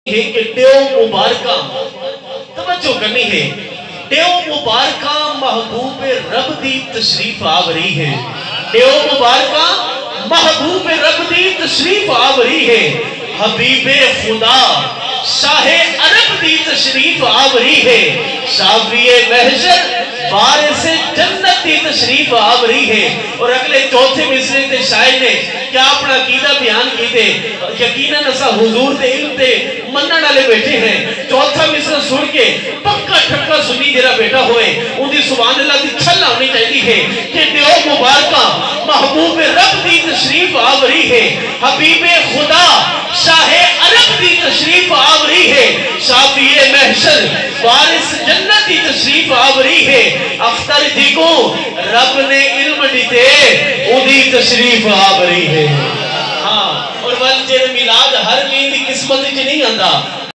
ہے کہ ڈیو مبارکہ توجہ کرنی ہے، ڈیو مبارکہ محبوب رب دی تشریف آوری ہے، ڈیو مبارکہ محبوب رب دی تشریف آوری ہے، حبیب خدا شاہ عرب دی تشریف آوری ہے، شافی محشر بارث جنت دی تشریف آوری ہے۔ اور اگلے چوتھے مصرے تے شاعر نے کیا اپنا عقیدہ بیان کی دے، یقیناً اسا حضور دے علم دے منن والے بیٹھے ہیں۔ چوتھا مصرع سن کے پکا ٹھکا سنی جرا بیٹا ہوئے ان دی سبحان اللہ دی چھل ہونی چاہیے ہے کہ دیو مبارکہ محبوب رب دی تشریف آوری ہے، حبیب خدا شاہ عرب دی تشریف آوری ہے، شافی محشر وارث جنت دی تشریف آوری ہے، اختر جی کو رب نے علم دیتے ان دی تشریف آوری ہے۔ ہاں اور وجہ میلاد ہر میں دی قسمت نہیں آندہ